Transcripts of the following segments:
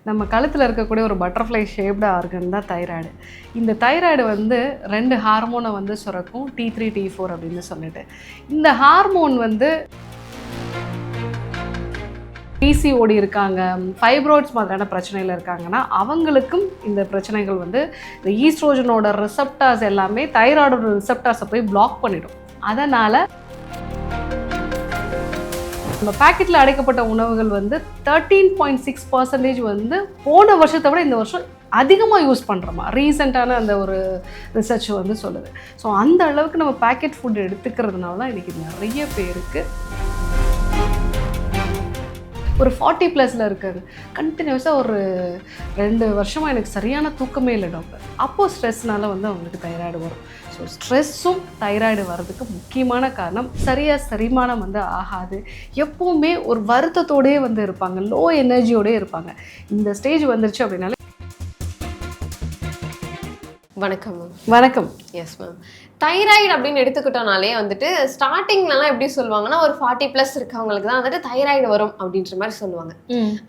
நம்ம கழுத்தில் இருக்கக்கூடிய ஒரு பட்டர்ஃப்ளை ஷேப்டு ஆர்கன் தான் தைராய்டு. இந்த தைராய்டு வந்து 2 ஹார்மோனை வந்து சுரக்கும், T3 T4 அப்படின்னு சொல்லிட்டு. இந்த ஹார்மோன் வந்து பிசிஓடி இருக்காங்க, ஃபைப்ராய்ட்ஸ் மாதிரியான பிரச்சனையில் இருக்காங்கன்னா அவங்களுக்கும் இந்த பிரச்சனைகள் வந்து இந்த ஈஸ்ட்ரோஜனோட ரிசப்டார்ஸ் எல்லாமே தைராய்டோட ரிசப்டார்ஸை போய் பிளாக் பண்ணிடும். அதனால் நம்ம பேக்கெட்டில் அடைக்கப்பட்ட உணவுகள் வந்து 13.6% வந்து போன வருஷத்தை விட இந்த வருஷம் அதிகமாக யூஸ் பண்ணுறோமா ரீசெண்டான அந்த ஒரு ரிசர்ச் வந்து சொல்லுது. ஸோ அந்த அளவுக்கு நம்ம பேக்கெட் ஃபுட் எடுத்துக்கிறதுனால தான் இன்றைக்கி நிறைய பேருக்கு ஒரு 40+ இருக்காங்க. கண்டினியூஸாக ஒரு 2 வருஷமாக எனக்கு சரியான தூக்கமே இல்லை டாக்டர். அப்போது ஸ்ட்ரெஸ்னால வந்து அவங்களுக்கு தைராய்டு வரும். ஸோ ஸ்ட்ரெஸ்ஸும் தைராய்டு வர்றதுக்கு முக்கியமான காரணம் சரியாக செரிமானம் வந்து ஆகாது. எப்போவுமே ஒரு வருத்தத்தோடையே வந்து இருப்பாங்க, லோ எனர்ஜியோடய இருப்பாங்க. இந்த ஸ்டேஜ் வந்துருச்சு அப்படின்னாலே. வணக்கம் மேம். வணக்கம். Yes ma'am. தைராய்டு அப்படின்னு எடுத்துக்கிட்டோம்னாலே வந்துட்டு ஸ்டார்டிங்லலாம் எப்படி சொல்லுவாங்கன்னா ஒரு 40+ இருக்கவங்களுக்கு தான் வந்துட்டு தைராய்டு வரும் அப்படின்ற மாதிரி சொல்லுவாங்க.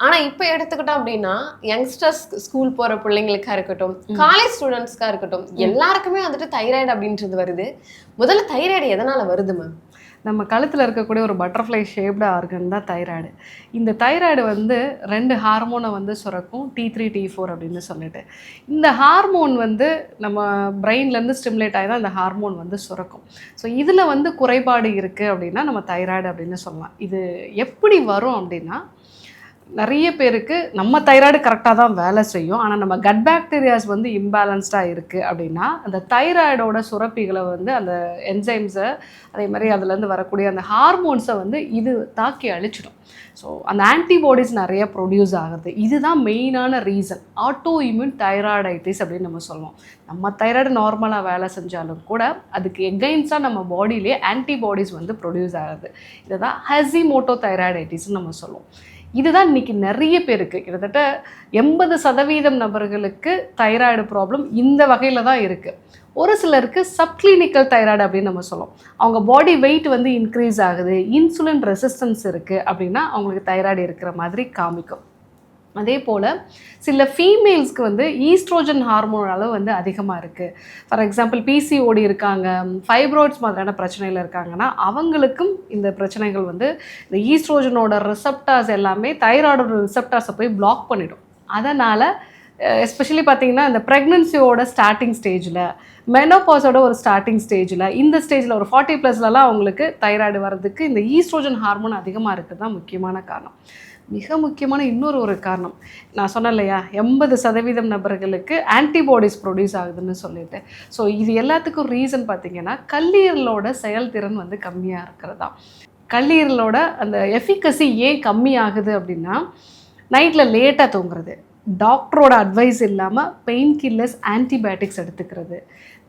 ஆனால் இப்போ எடுத்துக்கிட்டோம் அப்படின்னா யங்ஸ்டர்ஸ், ஸ்கூல் போகிற பிள்ளைங்களுக்கா இருக்கட்டும், காலேஜ் ஸ்டூடெண்ட்ஸ்க்காக இருக்கட்டும், எல்லாருக்குமே வந்துட்டு தைராய்டு அப்படின்றது வருது. முதல்ல தைராய்டு எதனால் வருது மேம்? நம்ம கழுத்தில் இருக்கக்கூடிய ஒரு பட்டர்ஃப்ளை ஷேப்டு ஆர்கன் தான் தைராய்டு. இந்த தைராய்டு வந்து 2 ஹார்மோனை வந்து சுரக்கும், T3 T4 அப்படின்னு சொல்லிட்டு. இந்த ஹார்மோன் வந்து நம்ம பிரெயின்லேருந்து ஸ்டிமுலேட் ஆகி தான் இந்த ஹார்மோன் வந்து சுரக்கும். ஸோ இதில் வந்து குறைபாடு இருக்குது அப்படின்னா நம்ம தைராய்டு அப்படின்னு சொல்லலாம். இது எப்படி வரும் அப்படின்னா, நிறைய பேருக்கு நம்ம தைராய்டு கரெக்டாக தான் வேலை செய்யும், ஆனால் நம்ம கட் பாக்டீரியாஸ் வந்து இம்பேலன்ஸ்டாக இருக்குது அப்படின்னா அந்த தைராய்டோட சுரப்பிகளை வந்து அந்த என்சைம்ஸை, அதே மாதிரி அதுலேருந்து வரக்கூடிய அந்த ஹார்மோன்ஸை வந்து இது தாக்கி அழிச்சிடும். ஸோ அந்த ஆன்டிபாடிஸ் நிறைய ப்ரொடியூஸ் ஆகுது. இதுதான் மெயினான ரீசன். ஆட்டோ இம்யூன் தைராய்டைட்டிஸ் அப்படின்னு நம்ம சொல்லுவோம். நம்ம தைராய்டு நார்மலாக வேலை செஞ்சாலும் கூட அதுக்கு எகைன்ஸ்டாக நம்ம பாடியிலே ஆன்டிபாடிஸ் வந்து ப்ரொடியூஸ் ஆகுது. இதை தான் ஹசிமோட்டோ தைராய்டைட்டிஸ்ன்னு நம்ம சொல்லுவோம். இதுதான் இன்றைக்கி நிறைய பேருக்கு, கிட்டத்தட்ட 80% நபர்களுக்கு தைராய்டு ப்ராப்ளம் இந்த வகையில் தான் இருக்குது. ஒரு சிலருக்கு சப்கிளினிக்கல் தைராய்டு அப்படின்னு நம்ம சொல்லுவோம். அவங்க பாடி வெயிட் வந்து இன்க்ரீஸ் ஆகுது, இன்சுலின் ரெசிஸ்டன்ஸ் இருக்குது அப்படின்னா அவங்களுக்கு தைராய்டு இருக்கிற மாதிரி காமிக்கும். அதே போல் சில ஃபீமேல்ஸ்க்கு வந்து ஈஸ்ட்ரோஜன் ஹார்மோன் அளவு வந்து அதிகமாக இருக்குது. ஃபார் எக்ஸாம்பிள் பிசிஓடி இருக்காங்க, ஃபைப்ராய்ட்ஸ் மாதிரியான பிரச்சனையில் இருக்காங்கன்னா அவங்களுக்கும் இந்த பிரச்சனைகள் வந்து இந்த ஈஸ்ட்ரோஜனோட ரிசப்டார்ஸ் எல்லாமே தைராய்டோட ரிசப்டார்ஸை போய் பிளாக் பண்ணிடும். அதனால் எஸ்பெஷலி பார்த்திங்கன்னா இந்த ப்ரெக்னன்சியோட ஸ்டார்டிங் ஸ்டேஜில், மெனோபாஸோட ஒரு ஸ்டார்டிங் ஸ்டேஜில், இந்த ஸ்டேஜில் ஒரு 40+லலாம் அவங்களுக்கு தைராய்டு வர்றதுக்கு இந்த ஈஸ்ட்ரோஜன் ஹார்மோன் அதிகமாக இருக்குது தான் முக்கியமான காரணம். மிக முக்கியமான இன்னொரு காரணம், நான் சொன்னேன் இல்லையா, 80% நபர்களுக்கு ஆன்டிபாடிஸ் ப்ரொடியூஸ் ஆகுதுன்னு சொல்லிட்டு. ஸோ இது எல்லாத்துக்கும் ரீசன் பார்த்திங்கன்னா கல்லீரலோட செயல்திறன் வந்து கம்மியாக இருக்கிறது தான். கல்லீரலோட அந்த எஃபிகசி ஏன் கம்மி ஆகுது அப்படின்னா, நைட்டில் லேட்டாக தூங்குறது, டாக்டரோட அட்வைஸ் இல்லாமல் பெயின் கில்லர்ஸ், ஆன்டிபயோட்டிக்ஸ் எடுத்துக்கிறது,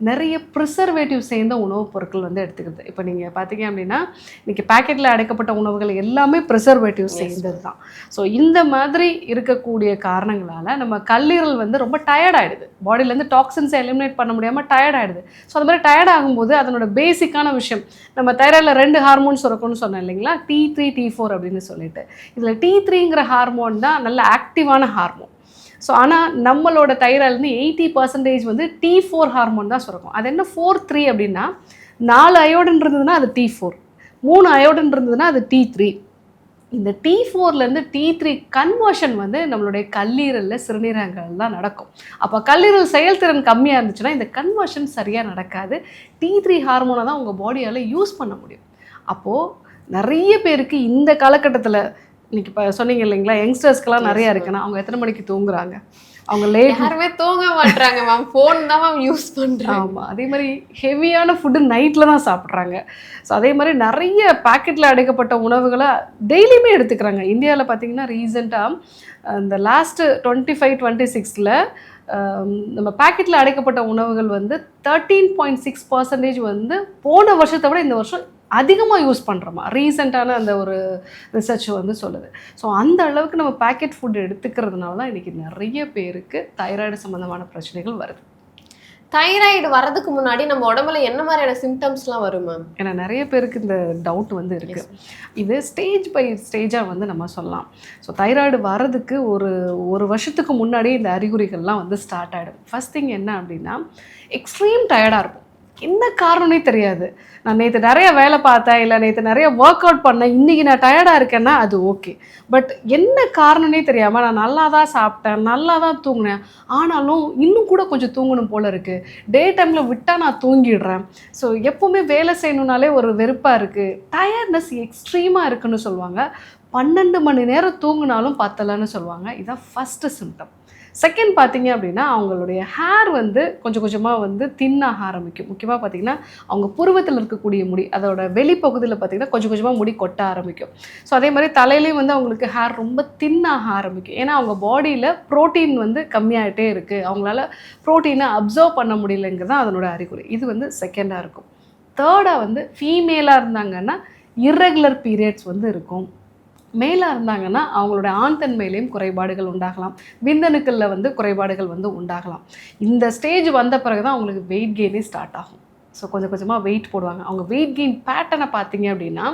நிறைய ப்ரிசர்வேட்டிவ் சேர்ந்த உணவுப் பொருட்கள் வந்து எடுத்துக்கிறது. இப்போ நீங்கள் பார்த்தீங்க அப்படின்னா இன்றைக்கி பேக்கெட்டில் அடைக்கப்பட்ட உணவுகள் எல்லாமே ப்ரிசர்வேட்டிவ் சேர்ந்தது தான். ஸோ இந்த மாதிரி இருக்கக்கூடிய காரணங்களால் நம்ம கல்லீரல் வந்து ரொம்ப டயர்டாகிடுது, பாடியிலேருந்து டாக்ஸின்ஸை எலிமினேட் பண்ண முடியாமல் டயர்டாகிடுது. ஸோ அந்த மாதிரி டயர்ட் ஆகும்போது அதனோட பேசிக்கான விஷயம், நம்ம தைராய்டில் 2 ஹார்மோன்ஸ் இருக்கும்னு சொன்னேன் இல்லைங்களா, T3 T4 அப்படின்னு சொல்லிட்டு. இதில் T3ங்கிற ஹார்மோன் தான் நல்ல ஆக்டிவான ஹார்மோன். ஸோ ஆனால் நம்மளோட தைராய்டுலேருந்து 80% வந்து T4 ஹார்மோன் தான் சுரக்கும். அது என்ன 4-3 அப்படின்னா, 4 அயோடின் இருந்ததுன்னா அது T4, 3 அயோடின் இருந்ததுன்னா அது T3. இந்த T4லேருந்து T3 கன்வர்ஷன் வந்து நம்மளுடைய கல்லீரலில், சிறுநீரகங்கள் தான் நடக்கும். அப்போ கல்லீரல் செயல்திறன் கம்மியாக இருந்துச்சுன்னா இந்த கன்வர்ஷன் சரியாக நடக்காது. T3 ஹார்மோனை தான் உங்கள் பாடியால் யூஸ் பண்ண முடியும். அப்போது நிறைய பேருக்கு இந்த காலகட்டத்தில், இன்னைக்கு இப்போ சொன்னீங்க இல்லைங்களா, யங்ஸ்டர்ஸ்க்கெல்லாம் நிறையா இருக்குன்னா அவங்க எத்தனை மணிக்கு தூங்குறாங்க? அவங்க யாருமே தூங்க மாட்டாங்க மேம், ஃபோன் தான் மேம் யூஸ் பண்ணுறாங்க. ஆமாம், அதே மாதிரி ஹெவியான ஃபுட்டு நைட்டில் தான் சாப்பிட்றாங்க. ஸோ அதே மாதிரி நிறைய பேக்கெட்டில் அடைக்கப்பட்ட உணவுகளை டெய்லியுமே எடுத்துக்கிறாங்க. இந்தியாவில் பார்த்திங்கன்னா ரீசெண்டாக இந்த லாஸ்ட்டு 25-26ல் நம்ம பேக்கெட்டில் அடைக்கப்பட்ட உணவுகள் வந்து 13.6% வந்து போன வருஷத்தை விட இந்த வருஷம் அதிகமாக யூஸ் பண்ணுறோமா ரீசெண்டான அந்த ஒரு ரிசர்ச் வந்து சொல்லுது. ஸோ அந்த அளவுக்கு நம்ம பேக்கெட் ஃபுட் எடுத்துக்கிறதுனால தான் இன்றைக்கி நிறைய பேருக்கு தைராய்டு சம்மந்தமான பிரச்சனைகள் வருது. தைராய்டு வரதுக்கு முன்னாடி நம்ம உடம்புல என்ன மாதிரியான சிம்டம்ஸ்லாம் வரும் மேம்? ஏன்னா நிறைய பேருக்கு இந்த டவுட் வந்து இருக்குது. இது ஸ்டேஜ் பை ஸ்டேஜாக வந்து நம்ம சொல்லலாம். ஸோ தைராய்டு வர்றதுக்கு ஒரு வருஷத்துக்கு முன்னாடி இந்த அறிகுறிகள்லாம் வந்து ஸ்டார்ட் ஆகிடும். ஃபர்ஸ்ட் திங் என்ன அப்படின்னா, எக்ஸ்ட்ரீம் டயர்டாக இருக்கும். என்ன காரணம்னே தெரியாது. நான் நேற்று நிறைய வேலை பார்த்தேன், இல்லை நேற்று நிறைய ஒர்க் அவுட் பண்ணேன், இன்றைக்கி நான் டயர்டாக இருக்கேன்னா அது ஓகே. பட் என்ன காரணம்னே தெரியாமல் நான் நல்லா தான் சாப்பிட்டேன், நல்லா தான் தூங்கினேன், ஆனாலும் இன்னும் கூட கொஞ்சம் தூங்கணும் போல் இருக்குது, டே டைமில் விட்டால் நான் தூங்கிடுறேன், ஸோ எப்போவுமே வேலை செய்யணுன்னாலே ஒரு வெறுப்பாக இருக்குது, டயர்ட்னஸ் எக்ஸ்ட்ரீமாக இருக்குன்னு சொல்லுவாங்க. 12 மணி நேரம் தூங்கினாலும் பத்தலைன்னு சொல்லுவாங்க. இதுதான் ஃபஸ்ட்டு சிம்டம். செகண்ட் பார்த்தீங்க அப்படின்னா, அவங்களுடைய ஹேர் வந்து கொஞ்சம் கொஞ்சமாக வந்து தின்னாக ஆரம்பிக்கும். முக்கியமாக பார்த்தீங்கன்னா, அவங்க புருவத்தில் இருக்கக்கூடிய முடி, அதோட வெளிப்பகுதியில் பார்த்தீங்கன்னா கொஞ்சம் கொஞ்சமாக முடி கொட்ட ஆரம்பிக்கும். ஸோ அதே மாதிரி தலையிலையும் வந்து அவங்களுக்கு ஹேர் ரொம்ப தின்னாக ஆரம்பிக்கும். ஏன்னா அவங்க பாடியில் ப்ரோட்டீன் வந்து கம்மியாகிட்டே இருக்குது, அவங்களால ப்ரோட்டீனை அப்சர்வ் பண்ண முடியலைங்கிறது தான் அதனோட அறிகுறி. இது வந்து செகண்டாக இருக்கும். தேர்டாக வந்து ஃபீமேலாக இருந்தாங்கன்னா இர்ரெகுலர் பீரியட்ஸ் வந்து இருக்கும். மேலாக இருந்தாங்கன்னா அவங்களோட ஆண் தன்மையிலையும் குறைபாடுகள் உண்டாகலாம், விந்தணுக்களில் வந்து குறைபாடுகள் வந்து உண்டாகலாம். இந்த ஸ்டேஜ் வந்த பிறகு தான் அவங்களுக்கு வெயிட் கெயினே ஸ்டார்ட் ஆகும். ஸோ கொஞ்சம் கொஞ்சமாக வெயிட் போடுவாங்க. அவங்க வெயிட் கெயின் பேட்டர்னை பார்த்தீங்க அப்படின்னா,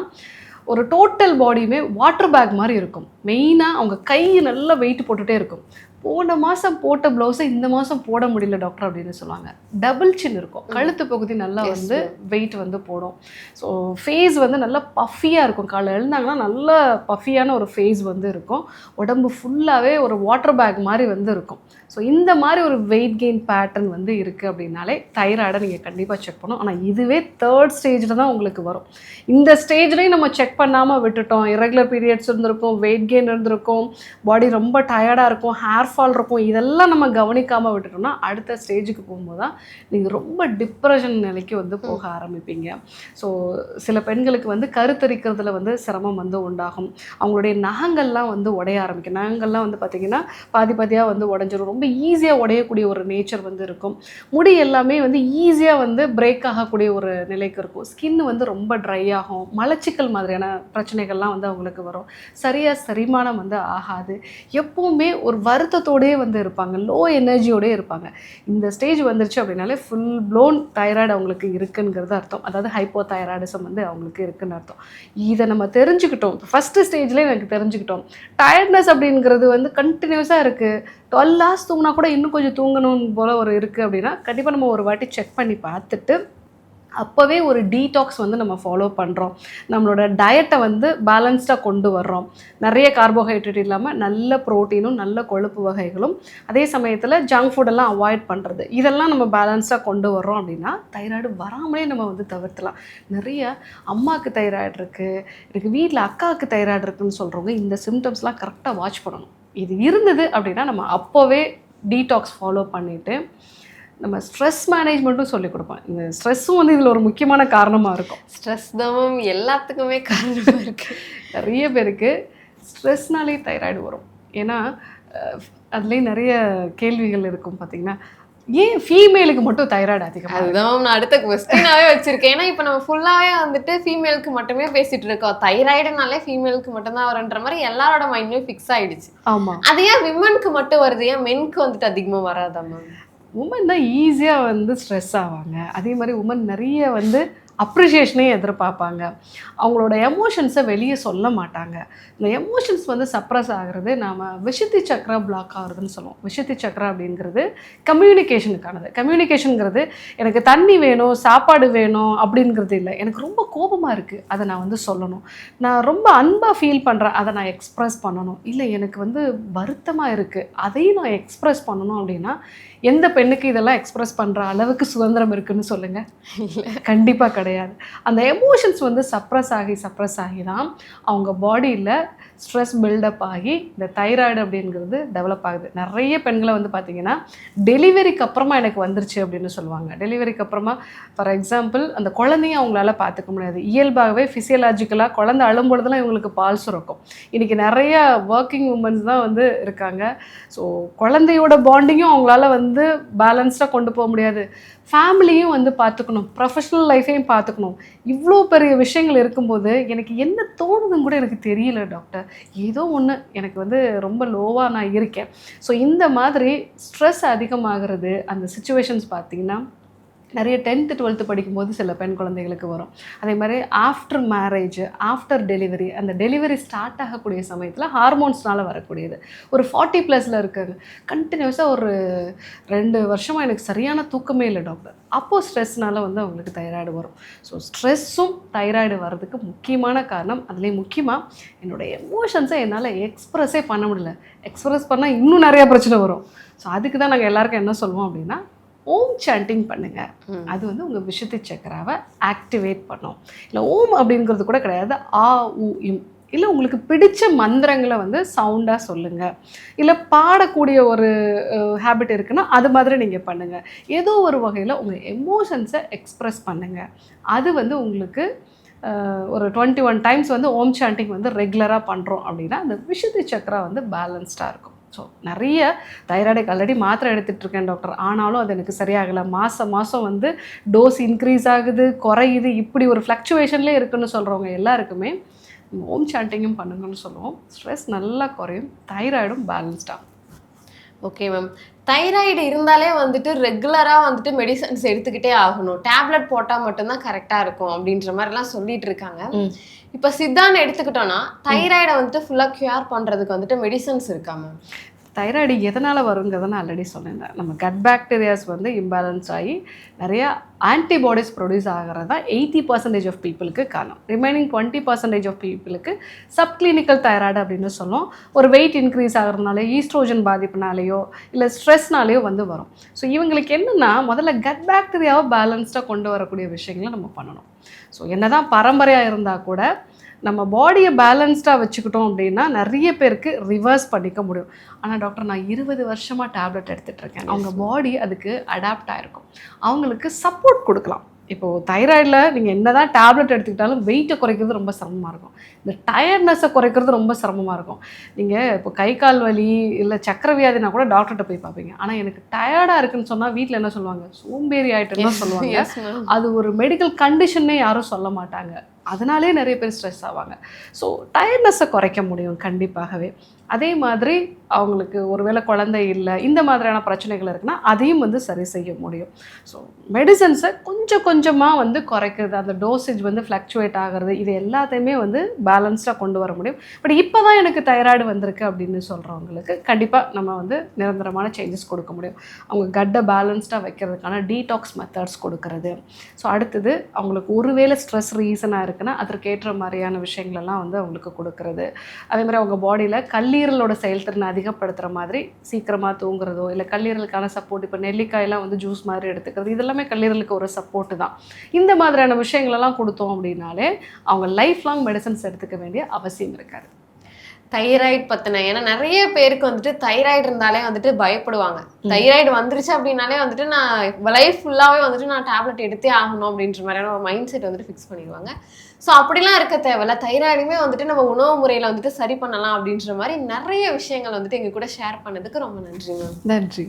ஒரு டோட்டல் பாடியுமே வாட்டர் பேக் மாதிரி இருக்கும். மெயினாக அவங்க கை நல்லா வெயிட் போட்டுகிட்டே இருக்கும். போன மாதம் போட்ட ப்ளவுஸை இந்த மாதம் போட முடியல டாக்டர் அப்படின்னு சொல்லுவாங்க. டபுள் சின் இருக்கும், கழுத்து பகுதி நல்லா வந்து வெயிட் வந்து போடும். ஸோ ஃபேஸ் வந்து நல்லா பஃபியாக இருக்கும். காலையில் எழுந்தாங்கன்னா நல்ல பஃபியான ஒரு ஃபேஸ் வந்து இருக்கும். உடம்பு ஃபுல்லாகவே ஒரு வாட்டர் பேக் மாதிரி வந்து இருக்கும். ஸோ இந்த மாதிரி ஒரு வெயிட் கெயின் பேட்டர்ன் வந்து இருக்குது அப்படின்னாலே தைராய்டை நீங்கள் கண்டிப்பாக செக் பண்ணணும். ஆனால் இதுவே தேர்ட் ஸ்டேஜில் தான் உங்களுக்கு வரும். இந்த ஸ்டேஜ்லேயும் நம்ம செக் பண்ணாமல் விட்டுட்டோம், இரெகுலர் பீரியட்ஸ் இருந்திருக்கும், வெயிட் கெயின் இருந்திருக்கும், பாடி ரொம்ப டயர்டாக இருக்கும், ஹேர் ஃபால் இருக்கும், இதெல்லாம் நம்ம கவனிக்காமல் விட்டுட்டோம்னா அடுத்த ஸ்டேஜுக்கு போகும்போது தான் நீங்கள் ரொம்ப டிப்ரெஷன் நிலைக்கு வந்து போக ஆரம்பிப்பீங்க. ஸோ சில பெண்களுக்கு வந்து கருத்தரிக்கிறதுல வந்து சிரமம் வந்து உண்டாகும். அவங்களுடைய நகங்கள்லாம் வந்து உடைய ஆரம்பிக்கும். நகங்கள்லாம் வந்து பார்த்திங்கன்னா பாதி பாதியாக வந்து உடஞ்சிரும். ரொம்ப ஈஸியாக உடையக்கூடிய ஒரு நேச்சர் வந்து இருக்கும். முடி எல்லாமே வந்து ஈஸியாக வந்து பிரேக் ஆகக்கூடிய ஒரு நிலைக்கு இருக்கும். ஸ்கின் வந்து ரொம்ப ட்ரை ஆகும். மலச்சிக்கல் மாதிரியான பிரச்சனைகள்லாம் வந்து அவங்களுக்கு வரும். சரியாக செரிமானம் வந்து ஆகாது. எப்போவுமே ஒரு வருத்தத்தோடே வந்து இருப்பாங்க, லோ எனர்ஜியோடே இருப்பாங்க. இந்த ஸ்டேஜ் வந்துருச்சு அப்படின்னாலே ஃபுல் ப்ளோன் தைராய்டு அவங்களுக்கு இருக்குங்கிறது அர்த்தம். அதாவது ஹைப்போ தைராய்டிசம் வந்து அவங்களுக்கு இருக்குன்னு அர்த்தம். இதை நம்ம தெரிஞ்சுக்கிட்டோம். ஃபஸ்ட்டு ஸ்டேஜ்லேயே எனக்கு தெரிஞ்சுக்கிட்டோம். டயர்ட்னஸ் அப்படிங்கிறது வந்து கண்டினியூஸாக இருக்குது, 12 hours தூங்கினா கூட இன்னும் கொஞ்சம் தூங்கணும் போல் ஒரு இருக்குது அப்படின்னா கண்டிப்பாக நம்ம ஒரு வாட்டி செக் பண்ணி பார்த்துட்டு அப்போவே ஒரு டீடாக்ஸ் வந்து நம்ம ஃபாலோ பண்ணுறோம். நம்மளோட டயட்டை வந்து பேலன்ஸ்டாக கொண்டு வர்றோம். நிறைய கார்போஹைட்ரேட் இல்லாமல் நல்ல ப்ரோட்டீனும் நல்ல கொழுப்பு வகைகளும், அதே சமயத்தில் ஜங்க் ஃபுட்டெல்லாம் அவாய்ட் பண்ணுறது, இதெல்லாம் நம்ம பேலன்ஸ்டாக கொண்டு வர்றோம் அப்படின்னா தைராய்டு வராமலே நம்ம வந்து தவிர்த்தலாம். நிறைய அம்மாவுக்கு தைராய்டு இருக்குது, எனக்கு வீட்டில் அக்காவுக்கு தைராய்டு இருக்குதுன்னு சொல்கிறவங்க இந்த சிம்டம்ஸ்லாம் கரெக்டாக வாட்ச் பண்ணணும். இது இருந்தது அப்படின்னா நம்ம அப்போவே டீடாக்ஸ் ஃபாலோ பண்ணிவிட்டு நம்ம ஸ்ட்ரெஸ் மேனேஜ்மெண்ட்டும் சொல்லிக் கொடுப்பேன். இந்த ஸ்ட்ரெஸ்ஸும் வந்து இதில் ஒரு முக்கியமான காரணமாக இருக்கும். ஸ்ட்ரெஸ் தான் எல்லாத்துக்குமே காரணமாக இருக்குது. நிறைய பேருக்கு ஸ்ட்ரெஸ்னாலே தைராய்டு வரும். ஏன்னா அதுலேயும் நிறைய கேள்விகள் இருக்கும். பார்த்திங்கன்னா, ஏன் ஃபீமேலுக்கு மட்டும் தைராய்டு அதிகமாக? அதுதான் நான் அடுத்த கொஸ்டினாவே வச்சிருக்கேன். ஏன்னா இப்போ நம்ம ஃபுல்லாகவே வந்துட்டு ஃபீமேலுக்கு மட்டுமே பேசிட்டு இருக்கோம். தைராய்டுனாலே ஃபீமேலுக்கு மட்டும்தான் வருன்ற மாதிரி எல்லாரோட மைண்ட்லேயும் ஃபிக்ஸ் ஆகிடுச்சு. ஆமாம். அது ஏன் விமனுக்கு மட்டும் வருது, ஏன் மென்க்கு வந்துட்டு அதிகமாக வராதா மேம்? உமன் தான் ஈஸியாக வந்து ஸ்ட்ரெஸ் ஆவாங்க. அதே மாதிரி உமன் நிறைய வந்து அப்ரிஷியேஷனே எதிர்பார்ப்பாங்க. அவங்களோட எமோஷன்ஸை வெளியே சொல்ல மாட்டாங்க. இந்த எமோஷன்ஸ் வந்து சப்ரஸ் ஆகிறது நாம் விஷுத்தி சக்ரா பிளாக் ஆகுறதுன்னு சொல்லுவோம். விஷுத்தி சக்ரா அப்படிங்கிறது கம்யூனிகேஷனுக்கானது. கம்யூனிகேஷனுங்கிறது எனக்கு தண்ணி வேணும், சாப்பாடு வேணும் அப்படிங்கிறது இல்லை. எனக்கு ரொம்ப கோபமாக இருக்குது, அதை நான் வந்து சொல்லணும். நான் ரொம்ப அன்பாக ஃபீல் பண்ணுறேன், அதை நான் எக்ஸ்ப்ரெஸ் பண்ணணும். இல்லை எனக்கு வந்து வருத்தமாக இருக்குது, அதையும் நான் எக்ஸ்ப்ரெஸ் பண்ணணும் அப்படின்னா எந்த பெண்ணுக்கு இதெல்லாம் எக்ஸ்ப்ரெஸ் பண்ணுற அளவுக்கு சுதந்திரம் இருக்குன்னு சொல்லுங்கள்? கண்டிப்பாக கிடையாது. அந்த எமோஷன்ஸ் வந்து சப்ரஸ் ஆகி தான் அவங்க பாடியில் ஸ்ட்ரெஸ் பில்டப் ஆகி இந்த தைராய்டு அப்படிங்கிறது டெவலப் ஆகுது. நிறைய பெண்களை வந்து பார்த்திங்கன்னா டெலிவரிக்கு அப்புறமா எனக்கு வந்துருச்சு அப்படின்னு சொல்லுவாங்க. டெலிவரிக்கு அப்புறமா ஃபார் எக்ஸாம்பிள் அந்த குழந்தையும் அவங்களால பார்த்துக்க முடியாது. இயல்பாகவே ஃபிசியலாஜிக்கலாக குழந்தை அழும்பொழுதுலாம் இவங்களுக்கு பால் சுரக்கும். இன்றைக்கி நிறைய ஒர்க்கிங் உமன்ஸ் தான் வந்து இருக்காங்க. ஸோ குழந்தையோட பாண்டிங்கும் அவங்களால வந்து பேலன்ஸ்டாக கொண்டு போக முடியாது. ஃபேமிலியும் வந்து பார்த்துக்கணும், ப்ரொஃபஷ்னல் லைஃபையும் பார்த்துக்கணும். இவ்வளோ பெரிய விஷயங்கள் இருக்கும்போது எனக்கு என்ன தோணுதுன்னு கூட எனக்கு தெரியல டாக்டர். ஏதோ ஒன்று எனக்கு வந்து ரொம்ப லோவாக நான் இருக்கேன். ஸோ இந்த மாதிரி ஸ்ட்ரெஸ் அதிகமாகிறது அந்த சுச்சுவேஷன்ஸ் பார்த்தீங்கன்னா நிறைய 10th 12th படிக்கும்போது சில பெண் குழந்தைகளுக்கு வரும். அதே மாதிரி ஆஃப்டர் மேரேஜ், ஆஃப்டர் டெலிவரி, அந்த டெலிவரி ஸ்டார்ட் ஆகக்கூடிய சமயத்தில் ஹார்மோன்ஸ்னால வரக்கூடியது. ஒரு 40+ இருக்காங்க, கண்டினியூஸாக ஒரு 2 வருஷமாக எனக்கு சரியான தூக்கமே இல்லை டாக்டர். அப்போது ஸ்ட்ரெஸ்னால வந்து அவங்களுக்கு தைராய்டு வரும். ஸோ ஸ்ட்ரெஸ்ஸும் தைராய்டு வர்றதுக்கு முக்கியமான காரணம். அதுலேயும் முக்கியமாக என்னுடைய எமோஷன்ஸை என்னால் எக்ஸ்ப்ரெஸ்ஸே பண்ண முடியல. எக்ஸ்ப்ரெஸ் பண்ணால் இன்னும் நிறையா பிரச்சனை வரும். ஸோ அதுக்கு தான் நாங்கள் எல்லாருக்கும் என்ன சொல்லுவோம் அப்படின்னா, ஓம் சாண்டிங் பண்ணுங்க. அது வந்து உங்கள் விஷுத்தி சக்கராவை ஆக்டிவேட் பண்ணும். இல்லை ஓம் அப்படிங்கிறது கூட கிடையாது, ஆ உ இம். இல்லை உங்களுக்கு பிடிச்ச மந்திரங்களை வந்து சவுண்டாக சொல்லுங்கள். இல்லை பாடக்கூடிய ஒரு ஹேபிட் இருக்குன்னா அது மாதிரி நீங்கள் பண்ணுங்கள். ஏதோ ஒரு வகையில் உங்கள் எமோஷன்ஸை எக்ஸ்ப்ரெஸ் பண்ணுங்கள். அது வந்து உங்களுக்கு ஒரு 21 டைம்ஸ் வந்து ஓம் சாண்டிங் வந்து ரெகுலராக பண்ணுறோம் அப்படின்னா அந்த விஷுத்தி சக்கரா வந்து பேலன்ஸ்டாக இருக்கும். ஸோ நிறைய தைராய்டுக்கு ஆல்ரெடி மாத்திரை எடுத்துகிட்ருக்கேன் டாக்டர், ஆனாலும் அது எனக்கு சரியாகலை. மாதம் வந்து டோஸ் இன்க்ரீஸ் ஆகுது, குறையுது, இப்படி ஒரு ஃப்ளக்சுவேஷன்லேயே இருக்குன்னு சொல்கிறவங்க எல்லாருக்குமே ஓம் சாண்டிங்கும் பண்ணுங்கன்னு சொல்லுவோம். ஸ்ட்ரெஸ் நல்லா குறையும், தைராய்டும் பேலன்ஸ்டாகும். Okay ma'am. தைராய்டு இருந்தாலே வந்துட்டு ரெகுலராக வந்துட்டு மெடிசன்ஸ் எடுத்துக்கிட்டே ஆகணும், டேப்லெட் போட்டால் மட்டும்தான் கரெக்டாக இருக்கும் அப்படின்ற மாதிரிலாம் சொல்லிட்டு இருக்காங்க. இப்போ சித்தான்னு எடுத்துக்கிட்டோன்னா தைராய்டை வந்துட்டு ஃபுல்லாக க்யூர் பண்ணுறதுக்கு வந்துட்டு மெடிசன்ஸ் இருக்கா மேம்? தைராய்டு எதனால் வருங்கிறத நான் ஆல்ரெடி சொன்னேன். நம்ம கட் பாக்டீரியாஸ் வந்து இம்பேலன்ஸ் ஆகி நிறையா ஆன்டிபாடிஸ் ப்ரொடியூஸ் ஆகிறது தான் 80% ஆஃப் பீப்புளுக்கு காரணம். ரிமைனிங் 20% ஆஃப் பீப்புளுக்கு சப்கிளினிக்கல் தைராய்டு அப்படின்னு சொல்லுவோம். ஒரு வெயிட் இன்க்ரீஸ் ஆகிறதுனால, ஈஸ்ட்ரோஜன் பாதிப்புனாலேயோ இல்லை ஸ்ட்ரெஸ்னாலேயோ வந்து வரும். ஸோ இவங்களுக்கு என்னென்னா, முதல்ல கட் பாக்டீரியாவை பேலன்ஸ்டாக கொண்டு வரக்கூடிய விஷயங்களை நம்ம பண்ணணும். ஸோ என்ன தான் பரம்பரையாக இருந்தால் கூட நம்ம பாடியை பேலன்ஸ்டாக வச்சுக்கிட்டோம் அப்படின்னா நிறைய பேருக்கு ரிவர்ஸ் பண்ணிக்க முடியும். ஆனால் டாக்டர் நான் 20 வருஷமாக டேப்லெட் எடுத்துகிட்ருக்கேன், அவங்க பாடி அதுக்கு அடாப்ட் ஆகிருக்கும். அவங்களுக்கு சப்போர்ட் கொடுக்கலாம். இப்போது தைராய்டில் நீங்கள் என்ன தான் டேப்லெட் எடுத்துக்கிட்டாலும் வெயிட்டை குறைக்கிறது ரொம்ப சிரமமாக இருக்கும். இந்த டயர்ட்னஸை குறைக்கிறது ரொம்ப சிரமமாக இருக்கும். நீங்கள் இப்போ கை கால் வலி இல்லை சக்கரை வியாதினா கூட டாக்டர்கிட்ட போய் பார்ப்பீங்க. ஆனால் எனக்கு டயர்டாக இருக்குன்னு சொன்னால் வீட்டில் என்ன சொல்லுவாங்க, சோம்பேறி ஆகிட்டுன்னு தான் சொல்லுவாங்க. அது ஒரு மெடிக்கல் கண்டிஷன்னே யாரும் சொல்ல மாட்டாங்க. அதனாலே நிறைய பேர் ஸ்ட்ரெஸ் ஆவாங்க. ஸோ டயர்ட்னஸை குறைக்க முடியும் கண்டிப்பாகவே. அதே மாதிரி அவங்களுக்கு ஒருவேளை குழந்தை இல்லை, இந்த மாதிரியான பிரச்சனைகள் இருக்குன்னா அதையும் வந்து சரி செய்ய முடியும். ஸோ மெடிசன்ஸை கொஞ்சம் கொஞ்சமாக வந்து குறைக்கிறது, அந்த டோசேஜ் வந்து ஃப்ளக்சுவேட் ஆகிறது, இது எல்லாத்தையுமே வந்து பேலன்ஸ்டாக கொண்டு வர முடியும். பட் இப்போ தான் எனக்கு தைராய்டு வந்திருக்கு அப்படின்னு சொல்கிறவங்களுக்கு கண்டிப்பாக நம்ம வந்து நிரந்தரமான சேஞ்சஸ் கொடுக்க முடியும். அவங்க கட்டை பேலன்ஸ்டாக வைக்கிறதுக்கான டீடாக்ஸ் மெத்தட்ஸ் கொடுக்கறது. ஸோ அடுத்தது அவங்களுக்கு ஒருவேளை ஸ்ட்ரெஸ் ரீசனாக இருக்குன்னா அதற்கேற்ற மாதிரியான விஷயங்களெல்லாம் வந்து அவங்களுக்கு கொடுக்கறது. அதே மாதிரி அவங்க பாடியில் கல்லீரலோட செயல்திறனை அதிகப்படுத்துகிற மாதிரி சீக்கிரமாக தூங்குறதோ, இல்லை கல்லீரலுக்கான சப்போர்ட், இப்போ நெல்லிக்காயெல்லாம் வந்து ஜூஸ் மாதிரி எடுத்துக்கிறது, இதெல்லாமே கல்லீரலுக்கு ஒரு சப்போர்ட்டு தான். இந்த மாதிரியான விஷயங்களெல்லாம் கொடுத்தோம் அப்படின்னாலே அவங்க லைஃப் லாங் மெடிசன்ஸ் எடுத்துக்க வேண்டிய அவசியம் இருக்காது. தைராய்டு பற்றின, ஏன்னா நிறைய பேருக்கு வந்துட்டு தைராய்டு இருந்தாலே வந்துட்டு பயப்படுவாங்க. தைராய்டு வந்துருச்சு அப்படின்னாலே வந்துட்டு நான் லைஃப் ஃபுல்லாகவே வந்துட்டு நான் டேப்லெட் எடுத்தே ஆகணும் அப்படின்ற மாதிரியான ஒரு மைண்ட் செட் வந்துட்டு ஃபிக்ஸ் பண்ணிடுவாங்க. ஸோ அப்படிலாம் இருக்க தேவையில்ல. தைராய்டுமே வந்துட்டு நம்ம உணவு முறையில் வந்துட்டு சரி பண்ணலாம் அப்படின்ற மாதிரி நிறைய விஷயங்கள் வந்துட்டு எங்கள் கூட ஷேர் பண்ணதுக்கு ரொம்ப நன்றி மேம். நன்றி.